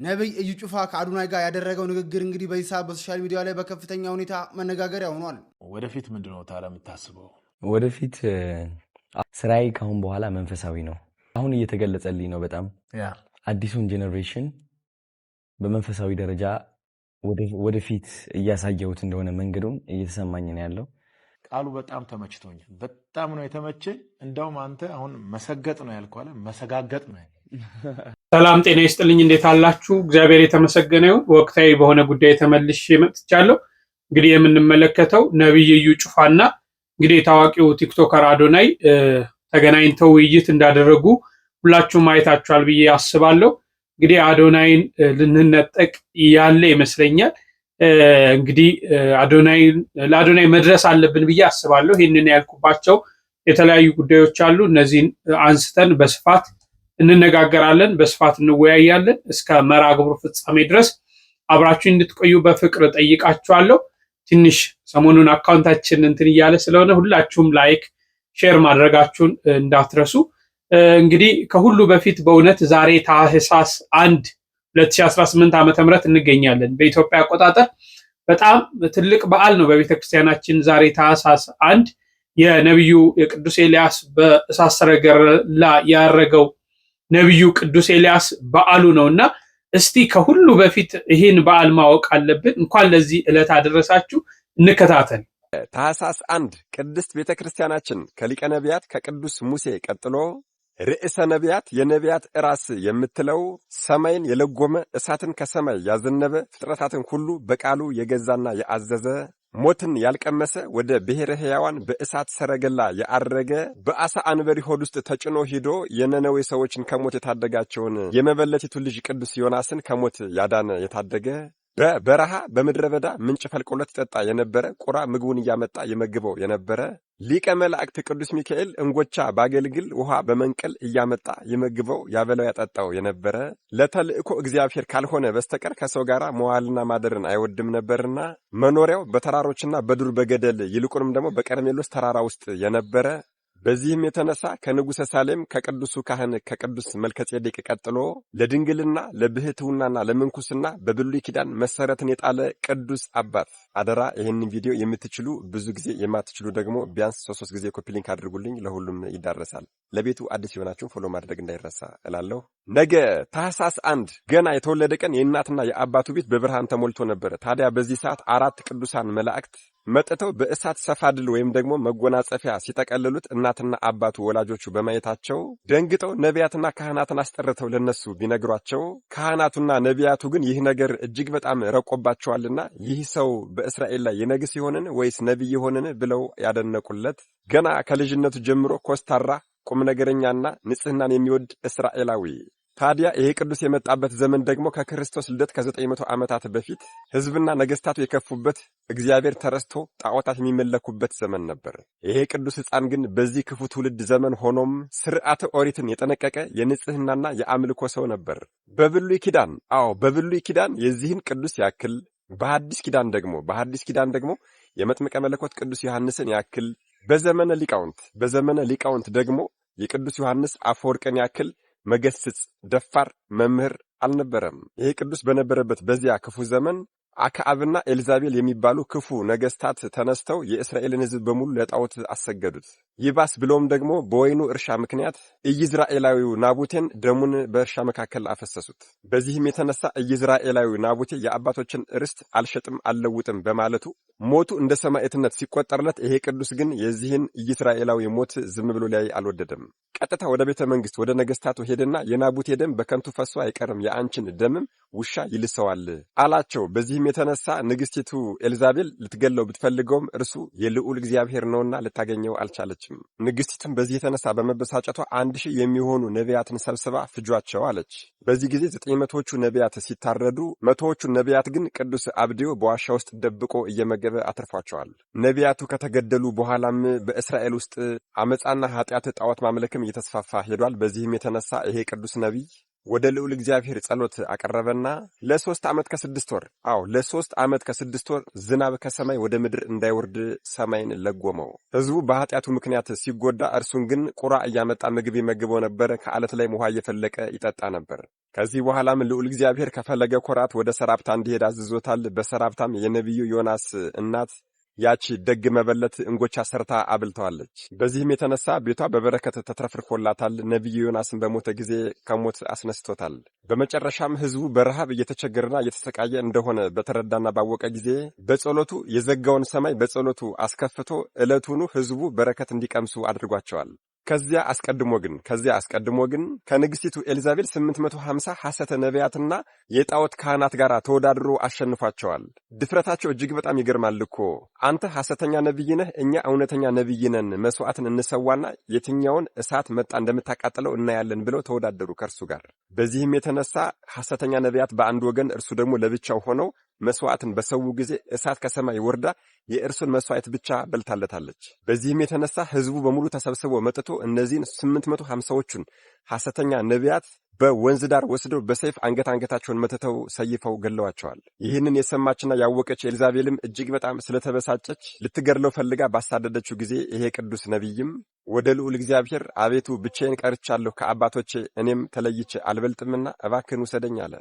ነብይ እዩ ጩፋ ከአዶናይ ጋር ያደረገው ንግግር እንግዲህ በሂሳብ በሶሻል ሚዲያ ላይ በከፍተኛ ሁኔታ መነጋገሪያ ሆኗል። ወደፊት ምንድነው ታዲያ የምታስበው? ወደፊት ስራዬ ካሁን በኋላ መንፈሳዊ ነው። አሁን እየተገለጸልኝ ነው። በጣም አዲሱን ጄነሬሽን በመንፈሳዊ ደረጃ ወደፊት እያሳየሁት እንደሆነ መንገዱን እየተሰማኝ ነው ያለው። ቃሉ በጣም ተመችቶኛል። በጣም ነው የተመቸኝ። እንደውም አንተ አሁን መሰገጥ ነው ያልኳለ መሰጋገጥ ነው። ሰላም ጤና ይስጥልኝ። እንዴት አላችሁ? እግዚአብሔር የተመሰገነ ይሁን። ወቅታዊ በሆነ ጉዳይ ተመልሼ መጥቻለሁ። እንግዲህ የምንመለከተው ነብይ እዩ ጩፋና እንግዲህ ታዋቂው ቲክቶከር አዶናይ ተገናኝተው ውይይት እንዳደረጉ ሁላችሁም አይታችኋል ብዬ አስባለሁ። እንግዲህ አዶናይን ልንነጠቅ ያለ ይመስለኛል። እንግዲህ ለአዶናይ መድረስ አለብን ብዬ አስባለሁ። ይህንን ያልኩባቸው የተለያዩ ጉዳዮች አሉ። እነዚህን አንስተን በስፋት እንነጋገራለን፣ በስፋት እንወያያለን። እስከ መርሃ ግብሩ ፍጻሜ ድረስ አብራችሁ እንድትቆዩ በፍቅር ጠይቃችኋለሁ። ትንሽ ሰሞኑን አካውንታችን እንትን እያለ ስለሆነ ሁላችሁም ላይክ፣ ሼር ማድረጋችሁን እንዳትረሱ። እንግዲህ ከሁሉ በፊት በእውነት ዛሬ ታህሳስ 1 2018 ዓ.ም እንገኛለን። በኢትዮጵያ አቆጣጠር በጣም ትልቅ በዓል ነው በቤተክርስቲያናችን። ዛሬ ታህሳስ 1 የነብዩ የቅዱስ ኤልያስ በእሳት ሰረገላ ያረገው ነብዩ ቅዱስ ኤልያስ በዓሉ ነውና እስቲ ከሁሉ በፊት ይህን በዓል ማወቅ አለብን። እንኳን ለዚህ ዕለት አደረሳችሁ። እንከታተል። ታህሳስ 1 ቅድስት ቤተክርስቲያናችን ከሊቀ ነቢያት ከቅዱስ ሙሴ ቀጥሎ ርዕሰ ነቢያት የነቢያት ራስ የምትለው ሰማይን የለጎመ እሳትን ከሰማይ ያዘነበ ፍጥረታትን ሁሉ በቃሉ የገዛና ያዘዘ ሞትን ያልቀመሰ ወደ ብሔረ ሕያዋን በእሳት ሰረገላ ያአረገ በአሳ አንበሪ ሆድ ውስጥ ተጭኖ ሂዶ የነነዌ ሰዎችን ከሞት የታደጋቸውን የመበለቲቱ ልጅ ቅዱስ ዮናስን ከሞት ያዳነ የታደገ በበረሃ በምድረ በዳ ምንጭ ፈልቆለት ጠጣ የነበረ ቁራ ምግቡን እያመጣ የመግበው የነበረ ሊቀ መላእክት ቅዱስ ሚካኤል እንጎቻ ባገልግል ውሃ በመንቀል እያመጣ የመግበው ያበለው ያጠጣው የነበረ ለተልእኮ እግዚአብሔር ካልሆነ በስተቀር ከሰው ጋር መዋልና ማደርን አይወድም ነበርና መኖሪያው በተራሮችና በዱር በገደል ይልቁንም ደግሞ በቀርሜሎስ ተራራ ውስጥ የነበረ በዚህም የተነሳ ከንጉሠ ሳሌም ከቅዱሱ ካህን ከቅዱስ መልከጼዴቅ ቀጥሎ ለድንግልና ለብህትውናና ለምንኩስና በብሉይ ኪዳን መሰረትን የጣለ ቅዱስ አባት። አደራ ይህንን ቪዲዮ የምትችሉ ብዙ ጊዜ የማትችሉ ደግሞ ቢያንስ 3 ጊዜ ኮፒ ሊንክ አድርጉልኝ፣ ለሁሉም ይዳረሳል። ለቤቱ አዲስ የሆናችሁ ፎሎ ማድረግ እንዳይረሳ እላለሁ። ነገ ታህሳስ 1 ገና የተወለደ ቀን የእናትና የአባቱ ቤት በብርሃን ተሞልቶ ነበር። ታዲያ በዚህ ሰዓት 4 ቅዱሳን መላእክት መጥተው በእሳት ሰፋድል ወይም ደግሞ መጎናጸፊያ ሲጠቀልሉት እናትና አባቱ ወላጆቹ በማየታቸው ደንግጠው ነቢያትና ካህናትን አስጠርተው ለነሱ ቢነግሯቸው ካህናቱና ነቢያቱ ግን ይህ ነገር እጅግ በጣም ረቆባቸዋልና ይህ ሰው በእስራኤል ላይ ይነግስ ይሆንን ወይስ ነቢይ ይሆንን ብለው ያደነቁለት ገና ከልጅነቱ ጀምሮ ኮስታራ ቁም ነገረኛና ንጽህናን የሚወድ እስራኤላዊ። ታዲያ ይሄ ቅዱስ የመጣበት ዘመን ደግሞ ከክርስቶስ ልደት ከ900 ዓመታት በፊት ሕዝብና ነገስታቱ የከፉበት እግዚአብሔር ተረስቶ ጣዖታት የሚመለኩበት ዘመን ነበር። ይሄ ቅዱስ ሕፃን ግን በዚህ ክፉ ትውልድ ዘመን ሆኖም ሥርዓተ ኦሪትን የጠነቀቀ የንጽህናና የአምልኮ ሰው ነበር። በብሉይ ኪዳን የዚህን ቅዱስ ያክል በሐዲስ ኪዳን ደግሞ የመጥምቀ መለኮት ቅዱስ ዮሐንስን ያክል በዘመነ ሊቃውንት ደግሞ የቅዱስ ዮሐንስ አፈወርቅን ያክል መገስጽ ደፋር መምህር አልነበረም። ይሄ ቅዱስ በነበረበት በዚያ ክፉ ዘመን አክዓብና ኤልዛቤል የሚባሉ ክፉ ነገስታት ተነስተው የእስራኤልን ሕዝብ በሙሉ ለጣዖት አሰገዱት። ይባስ ብሎም ደግሞ በወይኑ እርሻ ምክንያት ኢይዝራኤላዊው ናቡቴን ደሙን በእርሻ መካከል አፈሰሱት። በዚህም የተነሳ ኢይዝራኤላዊው ናቡቴ የአባቶችን ርስት አልሸጥም አልለውጥም በማለቱ ሞቱ እንደ ሰማዕትነት ሲቆጠርለት፣ ይሄ ቅዱስ ግን የዚህን ኢይዝራኤላዊ ሞት ዝም ብሎ ሊያይ አልወደደም። ቀጥታ ወደ ቤተ መንግስት ወደ ነገስታቱ ሄደና የናቡቴ ደም በከንቱ ፈሶ አይቀርም፣ የአንቺን ደምም ውሻ ይልሰዋል አላቸው። በዚህም የተነሳ ንግስቲቱ ኤልዛቤል ልትገለው ብትፈልገውም እርሱ የልዑል እግዚአብሔር ነውና ልታገኘው አልቻለችም። ንግስቲቱም በዚህ የተነሳ በመበሳጨቷ 1000 የሚሆኑ ነቢያትን ሰብስባ ፍጇቸው አለች። በዚህ ጊዜ 900ዎቹ ነቢያት ሲታረዱ 100ዎቹ ነቢያት ግን ቅዱስ አብድዮ በዋሻ ውስጥ ደብቆ እየመገበ አትርፏቸዋል። ነቢያቱ ከተገደሉ በኋላም በእስራኤል ውስጥ አመጻና ኃጢአት ጣዖት ማምለክም እየተስፋፋ ሄዷል። በዚህም የተነሳ ይሄ ቅዱስ ነቢይ ወደ ልዑል እግዚአብሔር ጸሎት አቀረበና ለ3 ዓመት ከ6 ወር ለ3 ዓመት ከ6 ወር ዝናብ ከሰማይ ወደ ምድር እንዳይወርድ ሰማይን ለጎመው። ሕዝቡ በኃጢአቱ ምክንያት ሲጎዳ፣ እርሱን ግን ቁራ እያመጣ ምግብ ይመግበው ነበር። ከዓለት ላይ ውሃ እየፈለቀ ይጠጣ ነበር። ከዚህ በኋላም ልዑል እግዚአብሔር ከፈለገ ኮራት ወደ ሰራፕታ እንዲሄድ አዝዞታል። በሰራፕታም የነቢዩ ዮናስ እናት ያቺ ደግ መበለት እንጎቻ ሰርታ አብልተዋለች። በዚህም የተነሳ ቤቷ በበረከት ተትረፍርፎላታል። ነቢዩ ዮናስን በሞተ ጊዜ ከሞት አስነስቶታል። በመጨረሻም ሕዝቡ በረሃብ እየተቸገረና እየተሰቃየ እንደሆነ በተረዳና ባወቀ ጊዜ በጸሎቱ የዘጋውን ሰማይ በጸሎቱ አስከፍቶ ዕለቱኑ ሕዝቡ በረከት እንዲቀምሱ አድርጓቸዋል። ከዚያ አስቀድሞ ግን ከንግሥቲቱ ኤልዛቤል 850 ሐሰተ ነቢያትና የጣዖት ካህናት ጋር ተወዳድሮ አሸንፏቸዋል። ድፍረታቸው እጅግ በጣም ይገርማል እኮ። አንተ ሐሰተኛ ነቢይ ነህ፣ እኛ እውነተኛ ነቢይ ነን፣ መስዋዕትን እንሰዋና የትኛውን እሳት መጣ እንደምታቃጥለው እናያለን ብለው ተወዳደሩ ከእርሱ ጋር። በዚህም የተነሳ ሐሰተኛ ነቢያት በአንድ ወገን፣ እርሱ ደግሞ ለብቻው ሆነው መስዋዕትን በሰው ጊዜ እሳት ከሰማይ ወርዳ የእርሱን መስዋዕት ብቻ በልታለታለች። በዚህም የተነሳ ሕዝቡ በሙሉ ተሰብስቦ መጥቶ እነዚህን 850ዎቹን ሐሰተኛ ነቢያት በወንዝ ዳር ወስደው በሰይፍ አንገታቸውን መትተው ሰይፈው ገለዋቸዋል። ይህንን የሰማችና ያወቀች ኤልዛቤልም እጅግ በጣም ስለተበሳጨች ልትገድለው ፈልጋ ባሳደደችው ጊዜ ይሄ ቅዱስ ነቢይም ወደ ልዑል እግዚአብሔር አቤቱ ብቻዬን ቀርቻለሁ፣ ከአባቶቼ እኔም ተለይቼ አልበልጥምና እባክህን ውሰደኝ አለ።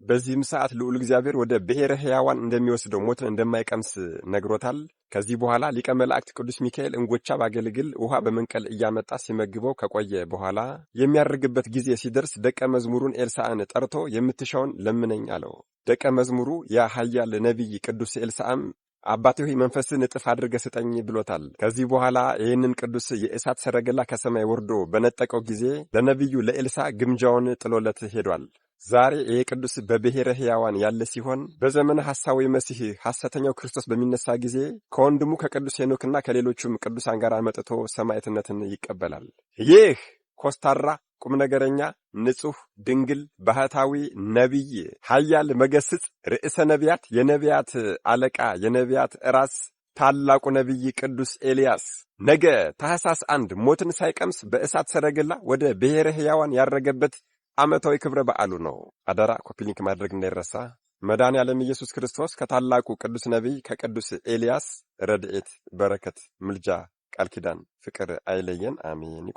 በዚህም ሰዓት ልዑል እግዚአብሔር ወደ ብሔረ ሕያዋን እንደሚወስደው ሞትን እንደማይቀምስ ነግሮታል። ከዚህ በኋላ ሊቀ መላእክት ቅዱስ ሚካኤል እንጎቻ ባገልግል ውሃ በመንቀል እያመጣ ሲመግበው ከቆየ በኋላ የሚያርግበት ጊዜ ሲደርስ ደቀ መዝሙሩን ኤልሳዕን ጠርቶ የምትሻውን ለምነኝ አለው። ደቀ መዝሙሩ ያ ኃያል ነቢይ ቅዱስ ኤልሳዕም አባቴ ሆይ መንፈስን እጥፍ አድርገህ ስጠኝ ብሎታል። ከዚህ በኋላ ይህንን ቅዱስ የእሳት ሰረገላ ከሰማይ ወርዶ በነጠቀው ጊዜ ለነቢዩ ለኤልሳዕ ግምጃውን ጥሎለት ሄዷል። ዛሬ ይህ ቅዱስ በብሔረ ሕያዋን ያለ ሲሆን በዘመነ ሐሳዊ መሲህ ሐሰተኛው ክርስቶስ በሚነሳ ጊዜ ከወንድሙ ከቅዱስ ሄኖክና ከሌሎቹም ቅዱሳን ጋር መጥቶ ሰማዕትነትን ይቀበላል። ይህ ኮስታራ ቁም ነገረኛ ንጹሕ ድንግል ባህታዊ ነቢይ ኃያል መገስጽ ርዕሰ ነቢያት የነቢያት አለቃ የነቢያት ራስ ታላቁ ነቢይ ቅዱስ ኤልያስ ነገ ታኅሳስ 1 ሞትን ሳይቀምስ በእሳት ሰረገላ ወደ ብሔረ ሕያዋን ያረገበት ዓመታዊ ክብረ በዓሉ ነው። አደራ ኮፒሊንክ ማድረግ እንዳይረሳ። መድኃኔዓለም ኢየሱስ ክርስቶስ ከታላቁ ቅዱስ ነቢይ ከቅዱስ ኤልያስ ረድኤት፣ በረከት፣ ምልጃ፣ ቃል ኪዳን፣ ፍቅር አይለየን። አሜን።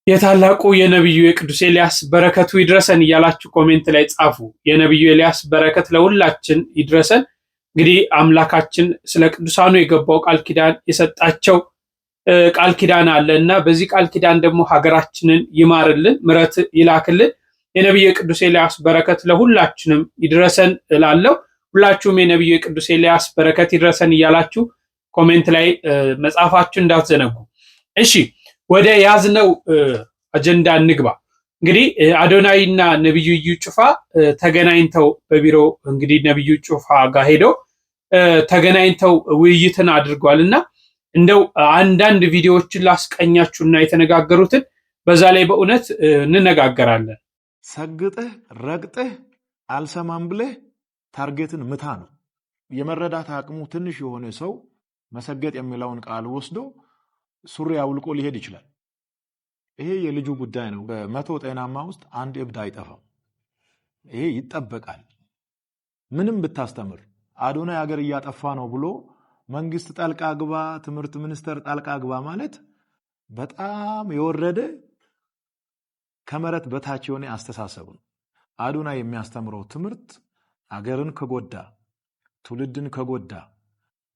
የታላቁ የነቢዩ የቅዱስ ኤልያስ በረከቱ ይድረሰን እያላችሁ ኮሜንት ላይ ጻፉ። የነቢዩ ኤልያስ በረከት ለሁላችን ይድረሰን። እንግዲህ አምላካችን ስለ ቅዱሳኑ የገባው ቃል ኪዳን የሰጣቸው ቃል ኪዳን አለ እና በዚህ ቃል ኪዳን ደግሞ ሀገራችንን ይማርልን፣ ምሕረት ይላክልን። የነቢዩ የቅዱስ ኤልያስ በረከት ለሁላችንም ይድረሰን እላለሁ። ሁላችሁም የነቢዩ የቅዱስ ኤልያስ በረከት ይድረሰን እያላችሁ ኮሜንት ላይ መጻፋችሁ እንዳትዘነጉ። እሺ ወደ ያዝነው አጀንዳ እንግባ። እንግዲህ አዶናይና ነቢዩ እዩ ጩፋ ተገናኝተው በቢሮ እንግዲህ ነቢዩ ጩፋ ጋር ሄደው ተገናኝተው ውይይትን አድርጓልና እንደው አንዳንድ ቪዲዮዎችን ላስቀኛችሁና የተነጋገሩትን በዛ ላይ በእውነት እንነጋገራለን። ሰግጠህ ረግጠህ አልሰማም ብለህ ታርጌትን ምታ ነው። የመረዳት አቅሙ ትንሽ የሆነ ሰው መሰገጥ የሚለውን ቃል ወስዶ ሱሪ አውልቆ ሊሄድ ይችላል። ይሄ የልጁ ጉዳይ ነው። በመቶ ጤናማ ውስጥ አንድ እብድ አይጠፋም። ይሄ ይጠበቃል። ምንም ብታስተምር አዶናይ ሀገር እያጠፋ ነው ብሎ መንግስት ጣልቃ ግባ፣ ትምህርት ሚኒስቴር ጣልቃ ግባ ማለት በጣም የወረደ ከመሬት በታች የሆነ አስተሳሰብ ነው። አዶናይ የሚያስተምረው ትምህርት አገርን ከጎዳ፣ ትውልድን ከጎዳ፣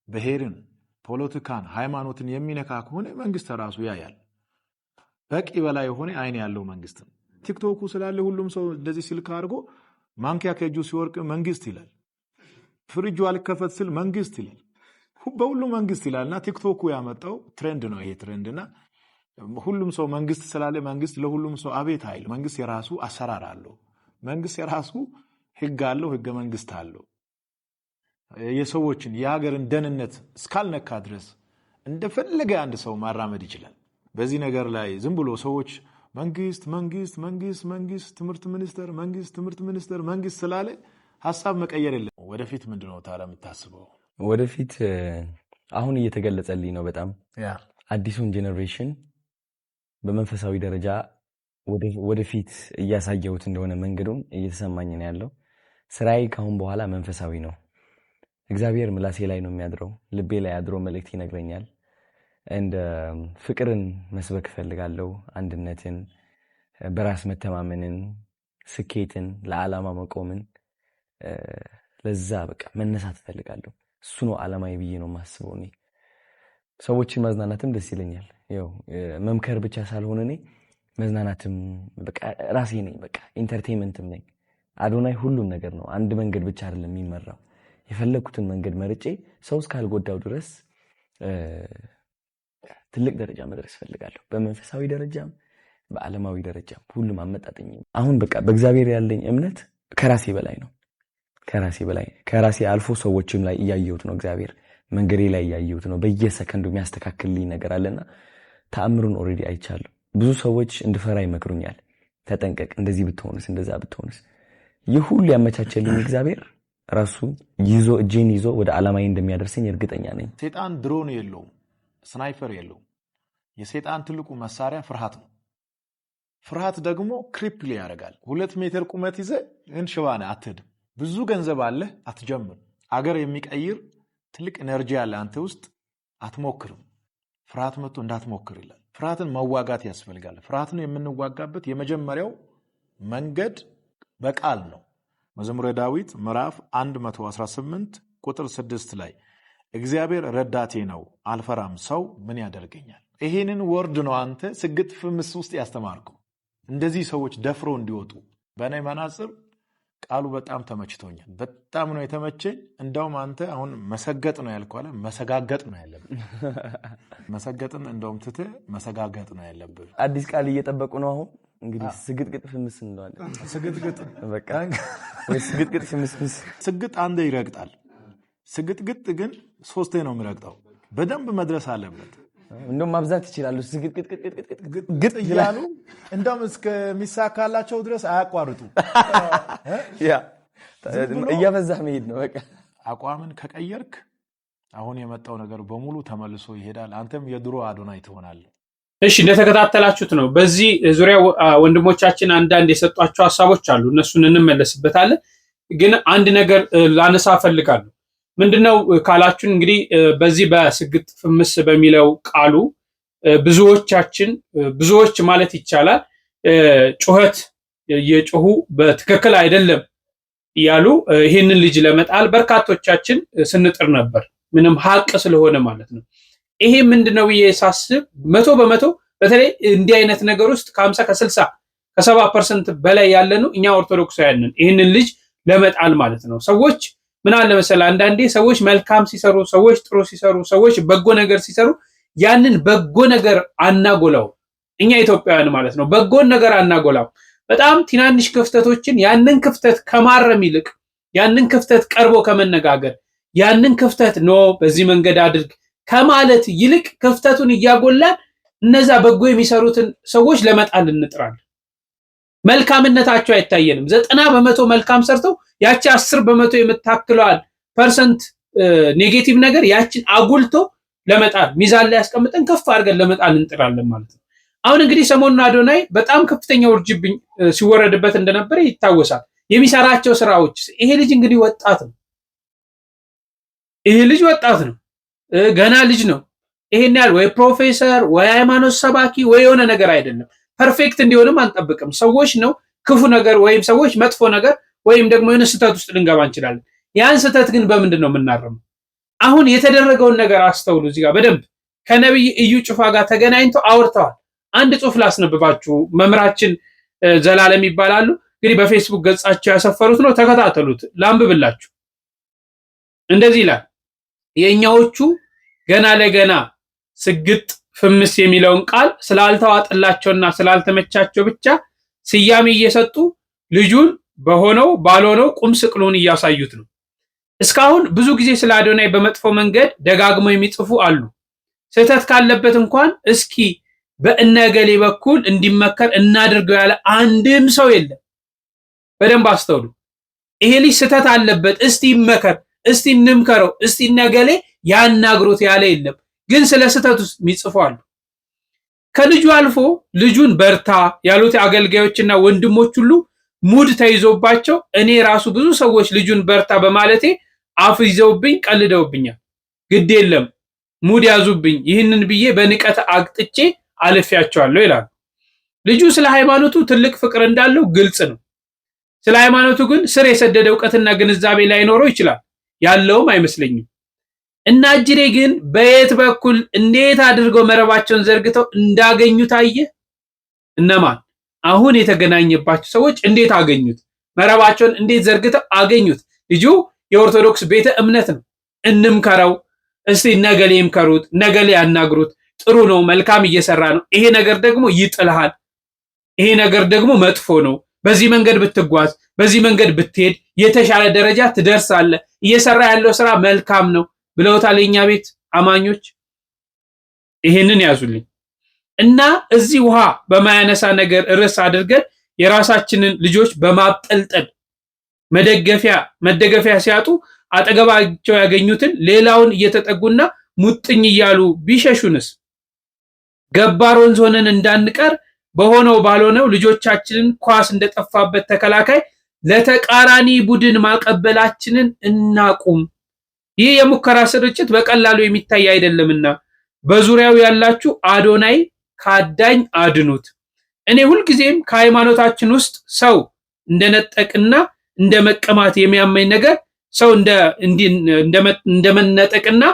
ብሔርን፣ ፖለቲካን፣ ሃይማኖትን የሚነካ ከሆነ መንግስት ራሱ ያያል። በቂ በላይ የሆነ አይን ያለው መንግስት ነው። ቲክቶኩ ስላለ ሁሉም ሰው እንደዚህ ስልክ አድርጎ ማንኪያ ከእጁ ሲወርቅ መንግስት ይላል። ፍሪጁ አልከፈት ስል መንግስት ይላል። በሁሉ መንግስት ይላልና ቲክቶኩ ያመጣው ትሬንድ ነው። ይሄ ትሬንድና ሁሉም ሰው መንግስት ስላለ መንግስት ለሁሉም ሰው አቤት አይል። መንግስት የራሱ አሰራር አለው። መንግስት የራሱ ህግ አለው። ህገ መንግስት አለው። የሰዎችን የሀገርን ደህንነት እስካልነካ ድረስ እንደፈለገ አንድ ሰው ማራመድ ይችላል። በዚህ ነገር ላይ ዝም ብሎ ሰዎች መንግስት መንግስት መንግስት መንግስት ትምህርት ሚኒስቴር መንግስት ትምህርት ሚኒስቴር መንግስት ስላለ ሐሳብ መቀየር የለም። ወደፊት ምንድነው ታዲያ የምታስበው? ወደፊት አሁን እየተገለጸልኝ ነው። በጣም አዲሱን ጄኔሬሽን በመንፈሳዊ ደረጃ ወደፊት እያሳየሁት እንደሆነ መንገዱን እየተሰማኝ ነው ያለው። ስራዬ ካሁን በኋላ መንፈሳዊ ነው። እግዚአብሔር ምላሴ ላይ ነው የሚያድረው፣ ልቤ ላይ አድሮ መልእክት ይነግረኛል። እንደ ፍቅርን መስበክ ፈልጋለሁ፣ አንድነትን፣ በራስ መተማመንን፣ ስኬትን፣ ለዓላማ መቆምን፣ ለዛ በቃ መነሳት ፈልጋለሁ። እሱ ነው ዓላማዬ ብዬ ነው የማስበው። እኔ ሰዎችን ማዝናናትም ደስ ይለኛል። ያው መምከር ብቻ ሳልሆን እኔ መዝናናትም በቃ ራሴ ነኝ። በቃ ኢንተርቴይንመንትም ነኝ። አዶናይ ሁሉም ነገር ነው። አንድ መንገድ ብቻ አይደለም የሚመራው። የፈለኩትን መንገድ መርጬ ሰው እስካልጎዳው ድረስ ትልቅ ደረጃ መድረስ ፈልጋለሁ። በመንፈሳዊ ደረጃም በዓለማዊ ደረጃም ሁሉም አመጣጠኝ። አሁን በቃ በእግዚአብሔር ያለኝ እምነት ከራሴ በላይ ነው። ከራሴ አልፎ ሰዎችም ላይ እያየሁት ነው። እግዚአብሔር መንገዴ ላይ እያየሁት ነው። በየሰከንዱ የሚያስተካክልልኝ ነገር አለና ተአምሩን ኦልሬዲ አይቻለሁ። ብዙ ሰዎች እንድፈራ ይመክሩኛል። ተጠንቀቅ፣ እንደዚህ ብትሆንስ፣ እንደዛ ብትሆንስ። ይህ ሁሉ ያመቻቸልኝ እግዚአብሔር ራሱ እጄን ይዞ ወደ ዓላማዬ እንደሚያደርሰኝ እርግጠኛ ነኝ። ሰይጣን ድሮን የለውም፣ ስናይፐር የለውም። የሰይጣን ትልቁ መሳሪያ ፍርሃት ነው። ፍርሃት ደግሞ ክሪፕል ያደርጋል። 2 ሜትር ቁመት ይዘህ ግን ሽባ ነህ፣ አትሄድም። ብዙ ገንዘብ አለህ፣ አትጀምር። አገር የሚቀይር ትልቅ ኤነርጂ ያለ አንተ ውስጥ አትሞክርም። ፍርሃት መጥቶ እንዳትሞክር ይላል። ፍርሃትን መዋጋት ያስፈልጋል። ፍርሃትን የምንዋጋበት የመጀመሪያው መንገድ በቃል ነው። መዝሙረ ዳዊት ምዕራፍ 118 ቁጥር 6 ላይ እግዚአብሔር ረዳቴ ነው አልፈራም፣ ሰው ምን ያደርገኛል? ይሄንን ወርድ ነው አንተ ስግጥ ፍምስ ውስጥ ያስተማርከው። እንደዚህ ሰዎች ደፍሮ እንዲወጡ በእኔ መነጽር ቃሉ በጣም ተመችቶኛል። በጣም ነው የተመቸኝ። እንደውም አንተ አሁን መሰገጥ ነው ያልከው አለ፣ መሰጋገጥ ነው ያለብህ። መሰገጥን እንደውም ትተህ መሰጋገጥ ነው ያለብህ። አዲስ ቃል እየጠበቁ ነው አሁን እንግዲህ ስግጥግጥ ፍምስ እንደዋለ ስግጥግጥ በቃ ወይ ስግጥግጥ ፍምስ። ስግጥ አንዴ ይረግጣል። ስግጥግጥ ግን 3 ነው የሚረግጠው። በደንብ መድረስ አለበት። እንደውም ማብዛት ይችላሉ። ስግጥግጥ እያሉ እንደውም እስከሚሳካላቸው ድረስ አያቋርጡ። ያ እያበዛህ መሄድ ነው በቃ። አቋምን ከቀየርክ አሁን የመጣው ነገር በሙሉ ተመልሶ ይሄዳል። አንተም የድሮ አዶናይ ትሆናለህ። እሺ፣ እንደተከታተላችሁት ነው። በዚህ ዙሪያ ወንድሞቻችን አንዳንድ የሰጧቸው ሐሳቦች አሉ። እነሱን እንመለስበታለን። ግን አንድ ነገር ላነሳ ፈልጋለሁ። ምንድነው ካላችሁን እንግዲህ በዚህ በስግጥ ፍምስ በሚለው ቃሉ ብዙዎች ማለት ይቻላል ጩኸት የጮሁ በትክክል አይደለም እያሉ ይህንን ልጅ ለመጣል በርካቶቻችን ስንጥር ነበር። ምንም ሀቅ ስለሆነ ማለት ነው። ይሄ ምንድነው ሳስብ 100% በተለይ እንዲህ አይነት ነገር ውስጥ ከ50 ከ60 ከ70% በላይ ያለነው እኛ ኦርቶዶክሳውያን ነን። ይህንን ልጅ ለመጣል ማለት ነው። ሰዎች ምን አለ መሰለህ፣ አንዳንዴ ሰዎች መልካም ሲሰሩ፣ ሰዎች ጥሩ ሲሰሩ፣ ሰዎች በጎ ነገር ሲሰሩ ያንን በጎ ነገር አናጎላው። እኛ ኢትዮጵያውያን ማለት ነው በጎን ነገር አናጎላው። በጣም ትናንሽ ክፍተቶችን ያንን ክፍተት ከማረም ይልቅ ያንን ክፍተት ቀርቦ ከመነጋገር ያንን ክፍተት በዚህ መንገድ አድርግ ከማለት ይልቅ ክፍተቱን እያጎላን እነዛ በጎ የሚሰሩትን ሰዎች ለመጣል እንጥራለን። መልካምነታቸው አይታየንም። 90% መልካም ሰርተው ያቺ 10% የምታክለዋል ፐርሰንት ኔጌቲቭ ነገር ያችን አጉልቶ ለመጣል ሚዛን ላይ ያስቀምጠን ከፍ አድርገን ለመጣል እንጥራለን ማለት ነው። አሁን እንግዲህ ሰሞኑን አዶናይ በጣም ከፍተኛ ውርጅብኝ ሲወረድበት እንደነበረ ይታወሳል። የሚሰራቸው ስራዎች ይሄ ልጅ እንግዲህ ወጣት ነው። ገና ልጅ ነው። ይሄን ያህል ወይ ፕሮፌሰር ወይ ሃይማኖት ሰባኪ ወይ የሆነ ነገር አይደለም። ፐርፌክት እንዲሆንም አንጠብቅም። ሰዎች ነው ክፉ ነገር ወይም ሰዎች መጥፎ ነገር ወይም ደግሞ የሆነ ስህተት ውስጥ ልንገባ እንችላለን። ያን ስህተት ግን በምንድን ነው የምናረመው? አሁን የተደረገውን ነገር አስተውሉ። እዚህ ጋር በደንብ ከነብይ እዩ ጩፋ ጋር ተገናኝተው አውርተዋል። አንድ ጽሑፍ ላስነብባችሁ። መምህራችን ዘላለም ይባላሉ። እንግዲህ በፌስቡክ ገጻቸው ያሰፈሩት ነው። ተከታተሉት፣ ላንብብላችሁ። እንደዚህ ይላል። የኛዎቹ ገና ለገና ስግጥ ፍምስ የሚለውን ቃል ስላልተዋጠላቸውና ስላልተመቻቸው ብቻ ስያሜ እየሰጡ ልጁን በሆነው ባልሆነው ቁም ስቅሉን እያሳዩት ነው። እስካሁን ብዙ ጊዜ ስለ አዶናይ በመጥፎ መንገድ ደጋግመው የሚጽፉ አሉ። ስህተት ካለበት እንኳን እስኪ በእነገሌ በኩል እንዲመከር እናድርገው ያለ አንድም ሰው የለም። በደንብ አስተውሉ። ይሄ ልጅ ስህተት አለበት፣ እስቲ ይመከር፣ እስቲ እንምከረው፣ እስቲ እነገሌ ያናግሩት ያለ የለም። ግን ስለ ስህተት ውስጥ የሚጽፉ አሉ። ከልጁ አልፎ ልጁን በርታ ያሉት አገልጋዮችና ወንድሞች ሁሉ ሙድ ተይዞባቸው እኔ ራሱ ብዙ ሰዎች ልጁን በርታ በማለቴ አፍ ይዘውብኝ ቀልደውብኛል። ግድ የለም ሙድ ያዙብኝ፣ ይህንን ብዬ በንቀት አቅጥጬ አልፌያቸዋለሁ ይላሉ። ልጁ ስለ ሃይማኖቱ ትልቅ ፍቅር እንዳለው ግልጽ ነው። ስለ ሃይማኖቱ ግን ስር የሰደደ እውቀትና ግንዛቤ ላይኖረው ይችላል፣ ያለውም አይመስለኝም። እና እጅሬ ግን በየት በኩል እንዴት አድርገው መረባቸውን ዘርግተው እንዳገኙት አየ። እነማን? አሁን የተገናኘባቸው ሰዎች እንዴት አገኙት? መረባቸውን እንዴት ዘርግተው አገኙት? ልጁ የኦርቶዶክስ ቤተ እምነት ነው። እንምከረው እስቲ፣ ነገሌ ይምከሩት፣ ነገሌ ያናግሩት። ጥሩ ነው፣ መልካም እየሰራ ነው። ይሄ ነገር ደግሞ ይጥልሃል፣ ይሄ ነገር ደግሞ መጥፎ ነው። በዚህ መንገድ ብትጓዝ፣ በዚህ መንገድ ብትሄድ የተሻለ ደረጃ ትደርሳለህ። እየሰራ ያለው ስራ መልካም ነው ብለውታል የኛ ቤት አማኞች። ይሄንን ያዙልኝ እና እዚህ ውሃ በማያነሳ ነገር ርዕስ አድርገን የራሳችንን ልጆች በማጠልጠል መደገፊያ ሲያጡ አጠገባቸው ያገኙትን ሌላውን እየተጠጉና ሙጥኝ እያሉ ቢሸሹንስ? ገባር ወንዝ ሆነን እንዳንቀር በሆነው ባልሆነው ልጆቻችንን ኳስ እንደጠፋበት ተከላካይ ለተቃራኒ ቡድን ማቀበላችንን እናቁም። ይህ የሙከራ ስርጭት በቀላሉ የሚታይ አይደለምና በዙሪያው ያላችሁ አዶናይ ካዳኝ አድኑት። እኔ ሁልጊዜም ከሃይማኖታችን ውስጥ ሰው እንደነጠቅና እንደመቀማት የሚያመኝ ነገር ሰው እንደመነጠቅና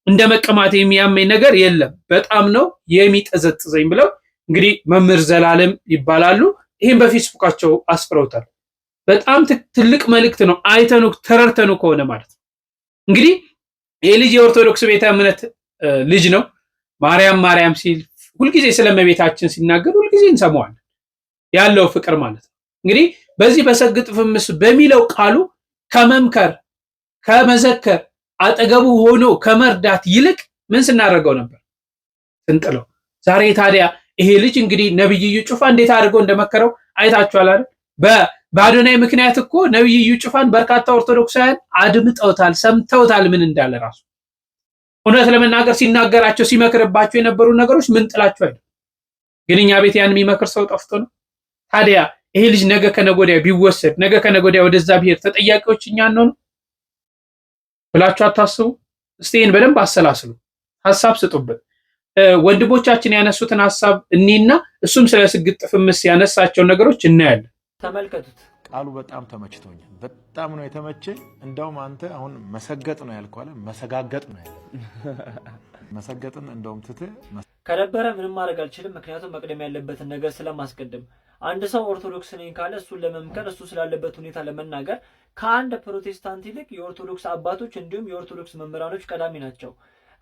እንደመቀማት የሚያመኝ ነገር የለም፣ በጣም ነው የሚጠዘጥዘኝ ብለው እንግዲህ መምህር ዘላለም ይባላሉ። ይህም በፌስቡካቸው አስፍረውታል። በጣም ትልቅ መልእክት ነው። አይተኑ ተረርተኑ ከሆነ ማለት ነው። እንግዲህ ይህ ልጅ የኦርቶዶክስ ቤተ እምነት ልጅ ነው። ማርያም ሲል ሁልጊዜ ስለመቤታችን ሲናገር ሁልጊዜ እንሰማዋለን። ያለው ፍቅር ማለት ነው። እንግዲህ በዚህ በሰግጥ ፍምስ በሚለው ቃሉ ከመምከር ከመዘከር አጠገቡ ሆኖ ከመርዳት ይልቅ ምን ስናደርገው ነበር? ስንጥለው። ዛሬ ታዲያ ይሄ ልጅ እንግዲህ ነብይ እዩ ጩፋ እንዴት አድርገው እንደመከረው አይታችኋል አይደል? በአዶናይ ምክንያት እኮ ነብይ እዩ ጩፋን በርካታ ኦርቶዶክሳውያን አድምጠውታል፣ ሰምተውታል ምን እንዳለ ራሱ። እውነት ለመናገር ሲናገራቸው ሲመክርባቸው የነበሩ ነገሮች ምን ጥላቸው አይደል? ግን እኛ ቤት ያን የሚመክር ሰው ጠፍቶ ነው። ታዲያ ይሄ ልጅ ነገ ከነጎዲያ ቢወሰድ፣ ነገ ከነጎዲያ ወደዛ ብሄር ተጠያቂዎች እኛ ነው ብላችሁ አታስቡ? እስቲ ይሄን በደንብ አሰላስሉ፣ ሐሳብ ስጡበት። ወንድሞቻችን ያነሱትን ሐሳብ እኒና እሱም ስለ ስግጥ ፍምስ ያነሳቸው ነገሮች እናያለን። ተመልከቱት። ቃሉ በጣም ተመችቶኛል። በጣም ነው የተመቸኝ። እንደውም አንተ አሁን መሰገጥ ነው ያልከው አለ፣ መሰጋገጥ ነው ያለው። መሰገጥን እንደውም ትተህ ከነበረ ምንም ማድረግ አልችልም፣ ምክንያቱም መቅደም ያለበትን ነገር ስለማስቀደም። አንድ ሰው ኦርቶዶክስ ነኝ ካለ እሱን ለመምከር እሱ ስላለበት ሁኔታ ለመናገር ከአንድ ፕሮቴስታንት ይልቅ የኦርቶዶክስ አባቶች እንዲሁም የኦርቶዶክስ መምህራኖች ቀዳሚ ናቸው።